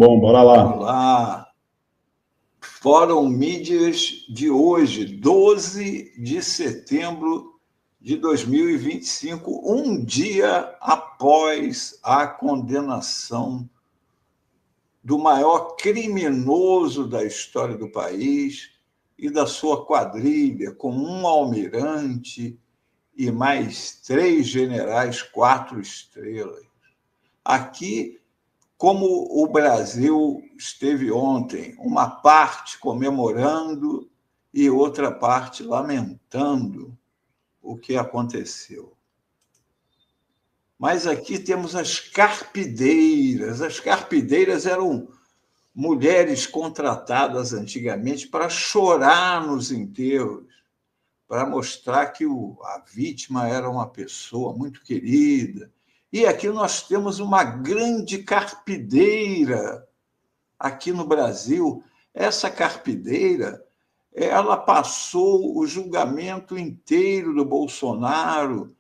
bom, bora lá. Olá. Fórum Mídias de hoje, 12 de setembro de 2025, um dia após a condenação do maior criminoso da história do país e da sua quadrilha, com um almirante e mais 3 generais 4 estrelas. Aqui, como o Brasil esteve ontem, uma parte comemorando e outra parte lamentando o que aconteceu. Mas aqui temos as carpideiras. As carpideiras eram mulheres contratadas antigamente para chorar nos enterros, para mostrar que a vítima era uma pessoa muito querida. E aqui nós temos uma grande carpideira aqui no Brasil. Essa carpideira, ela passou o julgamento inteiro do Bolsonaro,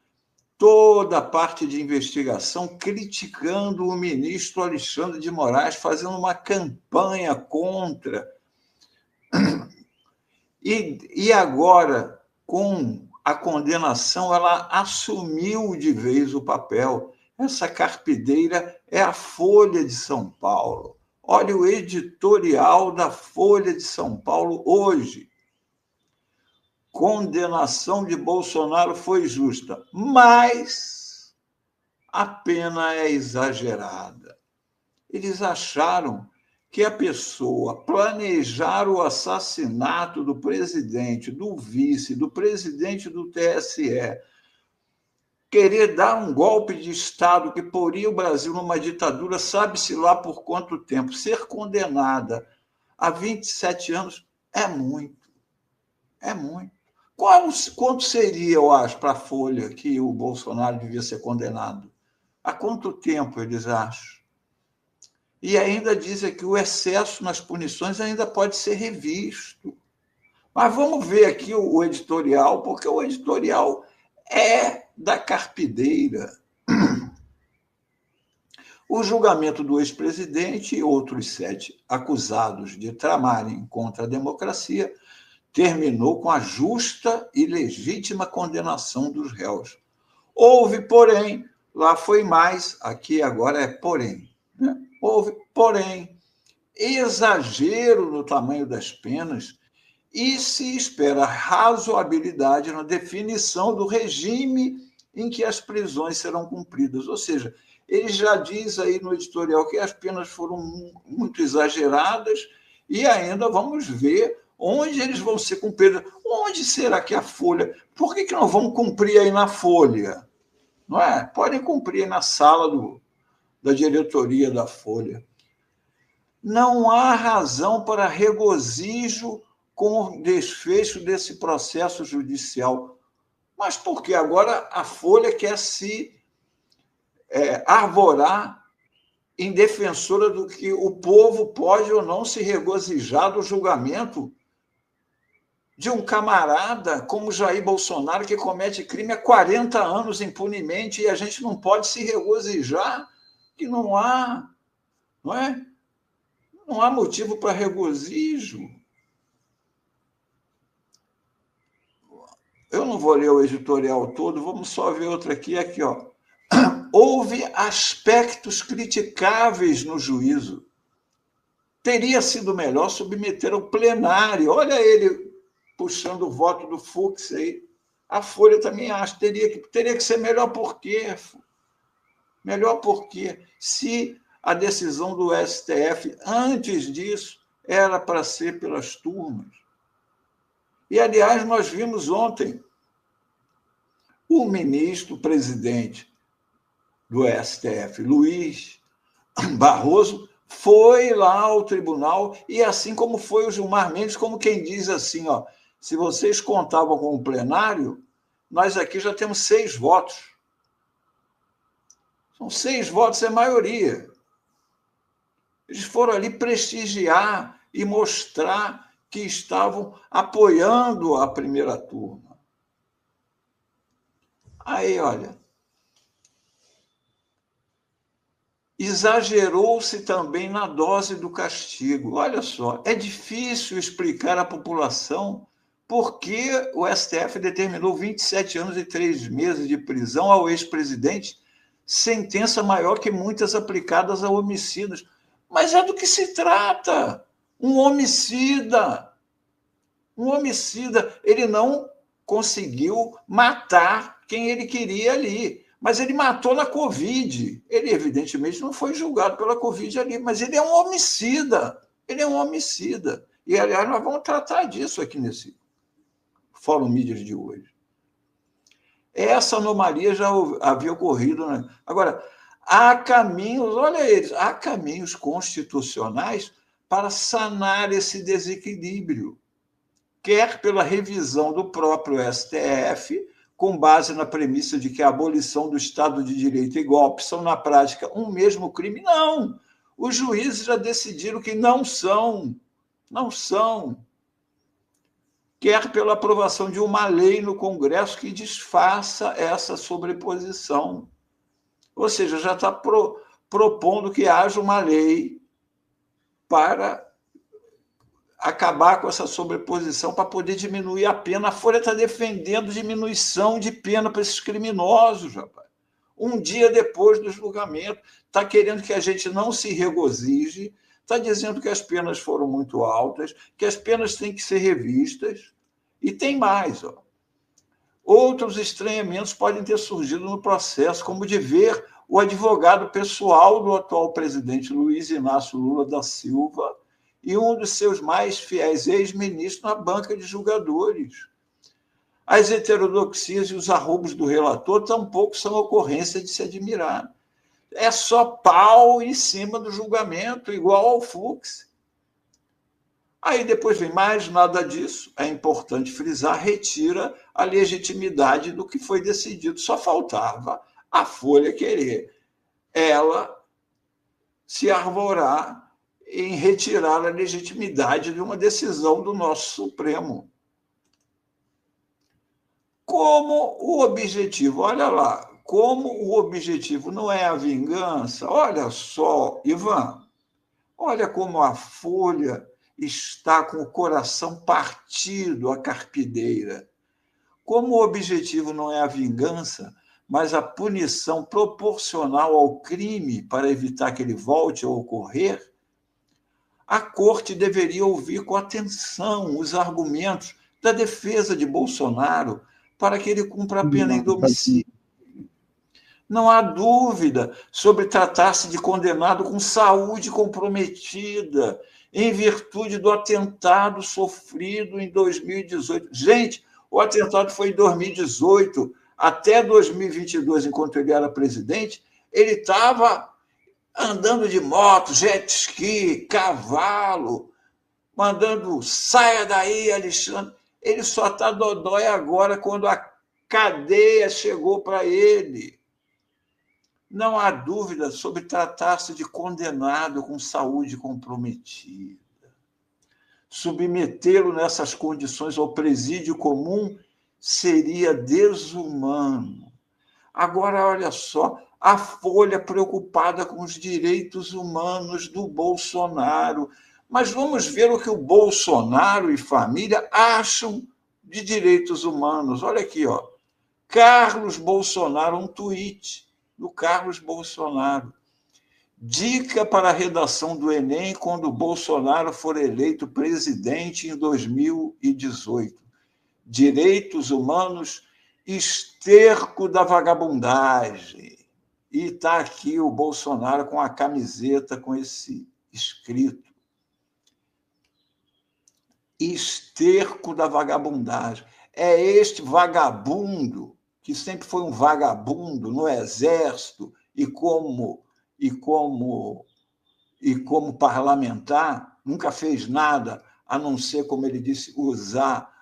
toda a parte de investigação, criticando o ministro Alexandre de Moraes, fazendo uma campanha contra. E agora, com a condenação, ela assumiu de vez o papel. Essa carpideira é a Folha de São Paulo. Olha o editorial da Folha de São Paulo hoje. Condenação de Bolsonaro foi justa, mas a pena é exagerada. Eles acharam que a pessoa planejar o assassinato do presidente, do vice, do presidente do TSE, querer dar um golpe de Estado que poria o Brasil numa ditadura, sabe-se lá por quanto tempo, ser condenada a 27 anos é muito. É muito. Quanto seria, eu acho, para a Folha que o Bolsonaro devia ser condenado? Há quanto tempo eles acham? E ainda dizem que o excesso nas punições ainda pode ser revisto. Mas vamos ver aqui o editorial, porque o editorial é da carpideira. O julgamento do ex-presidente e outros 7 acusados de tramarem contra a democracia terminou com a justa e legítima condenação dos réus. Houve, porém, lá foi mais, aqui agora é porém, né? Houve, porém, exagero no tamanho das penas e se espera razoabilidade na definição do regime em que as prisões serão cumpridas. Ou seja, ele já diz aí no editorial que as penas foram muito exageradas e ainda vamos ver onde eles vão ser cumpridos. Onde será que a Folha... Por que não vão cumprir aí na Folha? Não é? Podem cumprir na sala da diretoria da Folha. Não há razão para regozijo com o desfecho desse processo judicial. Mas por que agora a Folha quer se arvorar em defensora do que o povo pode ou não se regozijar do julgamento de um camarada como Jair Bolsonaro, que comete crime há 40 anos impunemente, e a gente não pode se regozijar, que não há, não é? Não há motivo para regozijo. Eu não vou ler o editorial todo, vamos só ver outra aqui, ó. Houve aspectos criticáveis no juízo. Teria sido melhor submeter ao plenário. Olha ele puxando o voto do Fux aí. A Folha também acha. Teria que ser melhor por quê? Melhor por quê? Se a decisão do STF, antes disso, era para ser pelas turmas. E, aliás, nós vimos ontem o ministro-presidente do STF, Luiz Barroso, foi lá ao tribunal, e assim como foi o Gilmar Mendes, como quem diz assim, ó, se vocês contavam com o plenário, nós aqui já temos 6 votos. São 6 votos, é maioria. Eles foram ali prestigiar e mostrar que estavam apoiando a primeira turma. Aí, olha, exagerou-se também na dose do castigo. Olha só, é difícil explicar à população por que o STF determinou 27 anos e 3 meses de prisão ao ex-presidente, sentença maior que muitas aplicadas a homicidas. Mas é do que se trata. Um homicida. Um homicida. Ele não conseguiu matar quem ele queria ali. Mas ele matou na Covid. Ele, evidentemente, não foi julgado pela Covid ali, mas ele é um homicida. Ele é um homicida. E, aliás, nós vamos tratar disso aqui nesse Fórum Mídias de hoje. Essa anomalia já havia ocorrido. Né? Agora, há caminhos, olha eles, há caminhos constitucionais para sanar esse desequilíbrio, quer pela revisão do próprio STF, com base na premissa de que a abolição do Estado de Direito e golpe são, na prática, um mesmo crime. Não! Os juízes já decidiram que não são. Não são. Quer pela aprovação de uma lei no Congresso que desfaça essa sobreposição. Ou seja, já está propondo que haja uma lei para acabar com essa sobreposição, para poder diminuir a pena. A Folha está defendendo diminuição de pena para esses criminosos, rapaz. Um dia depois do julgamento, está querendo que a gente não se regozije, está dizendo que as penas foram muito altas, que as penas têm que ser revistas, e tem mais. Ó. Outros estranhamentos podem ter surgido no processo, como de ver o advogado pessoal do atual presidente Luiz Inácio Lula da Silva e um dos seus mais fiéis ex-ministros na banca de julgadores. As heterodoxias e os arroubos do relator tampouco são ocorrência de se admirar. É só pau em cima do julgamento, igual ao Fux. Aí depois vem mais nada disso. É importante frisar, retira a legitimidade do que foi decidido. Só faltava a Folha querer ela se arvorar em retirar a legitimidade de uma decisão do nosso Supremo. Como o objetivo, olha lá, como o objetivo não é a vingança, olha só, Ivan, olha como a Folha está com o coração partido à carpideira. Como o objetivo não é a vingança, mas a punição proporcional ao crime para evitar que ele volte a ocorrer, a Corte deveria ouvir com atenção os argumentos da defesa de Bolsonaro para que ele cumpra a pena em domicílio. Não há dúvida sobre tratar-se de condenado com saúde comprometida, em virtude do atentado sofrido em 2018. Gente, o atentado foi em 2018. Até 2022, enquanto ele era presidente, ele estava andando de moto, jet ski, cavalo, mandando saia daí, Alexandre. Ele só está dodói agora quando a cadeia chegou para ele. Não há dúvida sobre tratar-se de condenado com saúde comprometida. Submetê-lo nessas condições ao presídio comum seria desumano. Agora, olha só, a Folha preocupada com os direitos humanos do Bolsonaro. Mas vamos ver o que o Bolsonaro e família acham de direitos humanos. Olha aqui, ó. Carlos Bolsonaro, um tweet do Carlos Bolsonaro. Dica para a redação do Enem quando Bolsonaro for eleito presidente em 2018. Direitos humanos, esterco da vagabundagem. E está aqui o Bolsonaro com a camiseta com esse escrito. Esterco da vagabundagem. É este vagabundo, que sempre foi um vagabundo no Exército e como parlamentar, nunca fez nada, a não ser, como ele disse, usar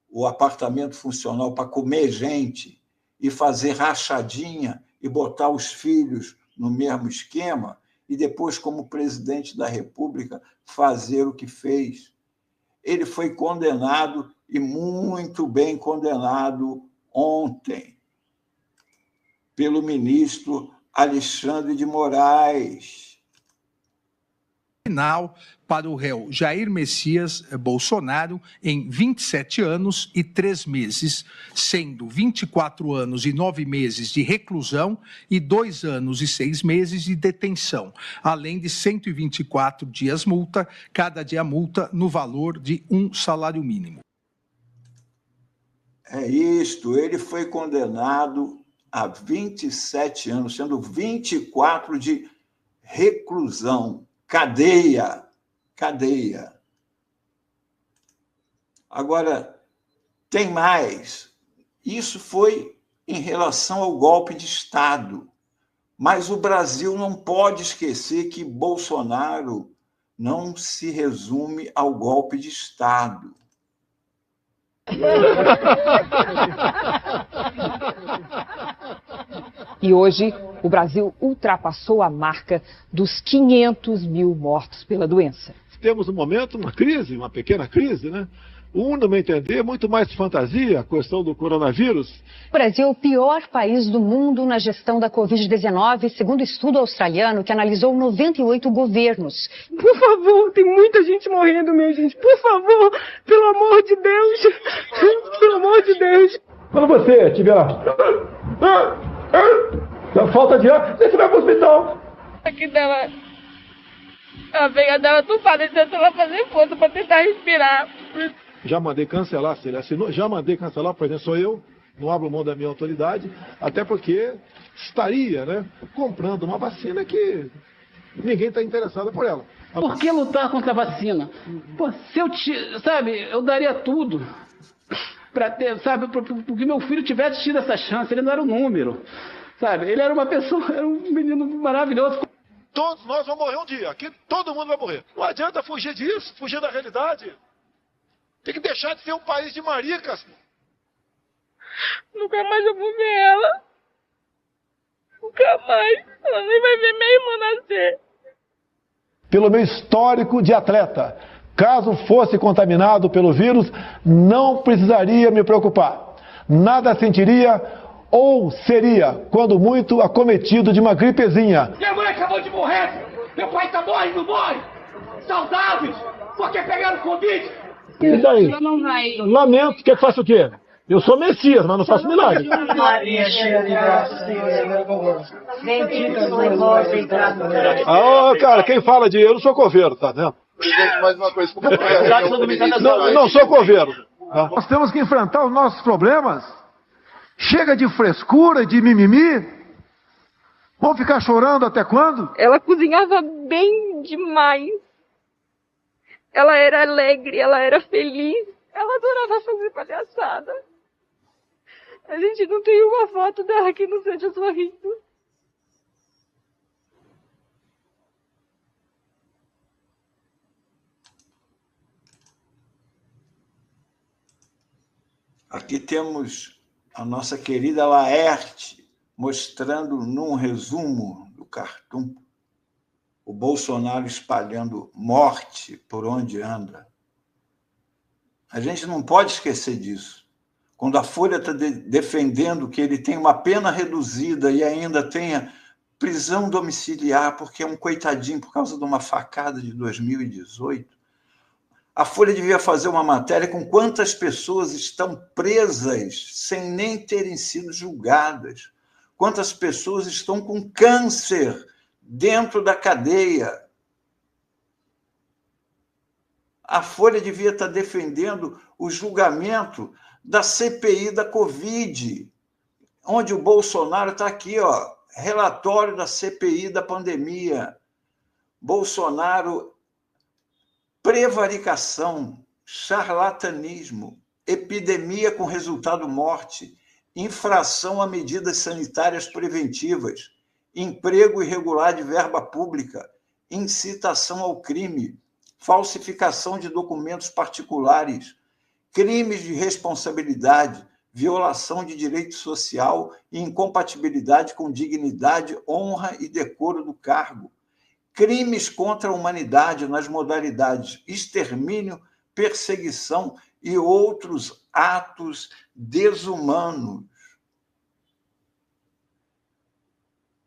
o apartamento funcional para comer gente e fazer rachadinha e botar os filhos no mesmo esquema, e depois, como presidente da República, fazer o que fez. Ele foi condenado, e muito bem condenado, ontem, pelo ministro Alexandre de Moraes. Final para o réu Jair Messias Bolsonaro em 27 anos e 3 meses, sendo 24 anos e 9 meses de reclusão e 2 anos e 6 meses de detenção, além de 124 dias multa, cada dia multa no valor de um salário mínimo. É isto, ele foi condenado a 27 anos, sendo 24 de reclusão, cadeia. Agora, tem mais. Isso foi em relação ao golpe de Estado. Mas o Brasil não pode esquecer que Bolsonaro não se resume ao golpe de Estado. E hoje, o Brasil ultrapassou a marca dos 500 mil mortos pela doença. Temos no momento uma crise, uma pequena crise, né? No meu entender, muito mais fantasia a questão do coronavírus. O Brasil é o pior país do mundo na gestão da Covid-19, segundo estudo australiano que analisou 98 governos. Por favor, tem muita gente morrendo, minha gente. Por favor, pelo amor de Deus. Pelo amor de Deus. Quando você tiver falta de ar, você vai para o hospital. Aqui dela, a veia dela tupada, tentando ela fazer força para tentar respirar. Já mandei cancelar, se ele assinou, já mandei cancelar, por exemplo, sou eu, não abro mão da minha autoridade, até porque estaria, né, comprando uma vacina que ninguém está interessado por ela. Por que lutar contra a vacina? Pô, se eu, eu daria tudo para ter, porque meu filho tivesse tido essa chance, ele não era um número, ele era uma pessoa, era um menino maravilhoso. Todos nós vamos morrer um dia, aqui todo mundo vai morrer. Não adianta fugir disso, fugir da realidade. Tem que deixar de ser um país de maricas. Nunca mais eu vou ver ela. Nunca mais. Ela nem vai ver minha irmã nascer. Pelo meu histórico de atleta, caso fosse contaminado pelo vírus, não precisaria me preocupar. Nada sentiria ou seria, quando muito, acometido de uma gripezinha. Minha mãe acabou de morrer. Meu pai tá morrendo, morre. Saudáveis. Porque pegaram Covid. E daí? Lamento, quer que faça o quê? Eu sou Messias, mas não faço milagre. Maria, cheia de graça, Senhor é convosco. Bendita sois vós entre as mulheres. Cara, quem fala de eu não sou coveiro, tá vendo? Presidente, mais uma coisa. Não sou coveiro. Tá? Nós temos que enfrentar os nossos problemas. Chega de frescura, de mimimi. Vamos ficar chorando até quando? Ela cozinhava bem demais. Ela era alegre, ela era feliz. Ela adorava fazer palhaçada. A gente não tem uma foto dela que não seja sorrindo. Aqui temos a nossa querida Laerte mostrando num resumo do cartoon o Bolsonaro espalhando morte por onde anda. A gente não pode esquecer disso. Quando a Folha está defendendo que ele tem uma pena reduzida e ainda tenha prisão domiciliar, porque é um coitadinho por causa de uma facada de 2018, a Folha devia fazer uma matéria com quantas pessoas estão presas sem nem terem sido julgadas, quantas pessoas estão com câncer dentro da cadeia. A Folha devia estar defendendo o julgamento da CPI da Covid, onde o Bolsonaro está aqui, relatório da CPI da pandemia. Bolsonaro, prevaricação, charlatanismo, epidemia com resultado morte, infração a medidas sanitárias preventivas, emprego irregular de verba pública, incitação ao crime, falsificação de documentos particulares, crimes de responsabilidade, violação de direito social e incompatibilidade com dignidade, honra e decoro do cargo, crimes contra a humanidade nas modalidades extermínio, perseguição e outros atos desumanos.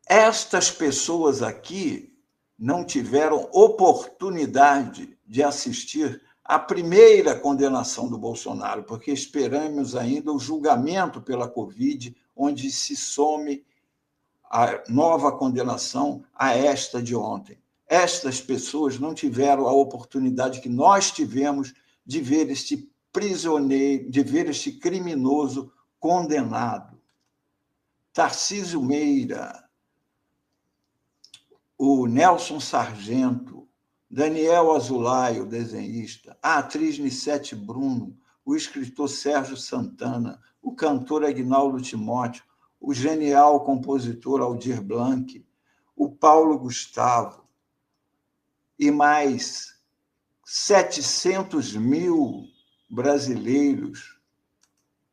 Estas pessoas aqui não tiveram oportunidade de assistir à primeira condenação do Bolsonaro, porque esperamos ainda o julgamento pela Covid, onde se some a nova condenação a esta de ontem. Estas pessoas não tiveram a oportunidade que nós tivemos de ver este prisioneiro, de ver este criminoso condenado. Tarcísio Meira, o Nelson Sargento, Daniel Azulay, o desenhista, a atriz Nissete Bruno, o escritor Sérgio Santana, o cantor Aguinaldo Timóteo, o genial compositor Aldir Blanc, o Paulo Gustavo e mais 700 mil brasileiros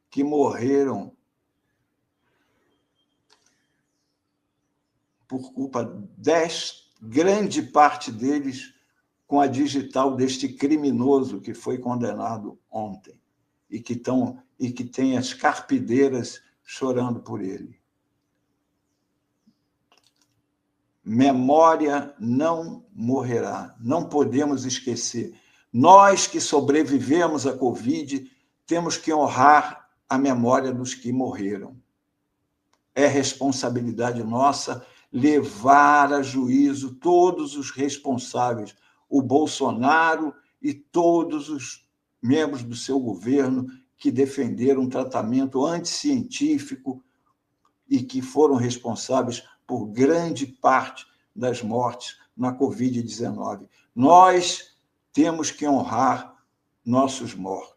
que morreram por culpa grande parte deles com a digital deste criminoso que foi condenado ontem e que tem as carpideiras chorando por ele. Memória não morrerá, não podemos esquecer. Nós que sobrevivemos à Covid temos que honrar a memória dos que morreram. É responsabilidade nossa levar a juízo todos os responsáveis, o Bolsonaro e todos os membros do seu governo que defenderam um tratamento anticientífico e que foram responsáveis por grande parte das mortes na Covid-19. Nós temos que honrar nossos mortos.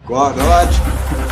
Coragem!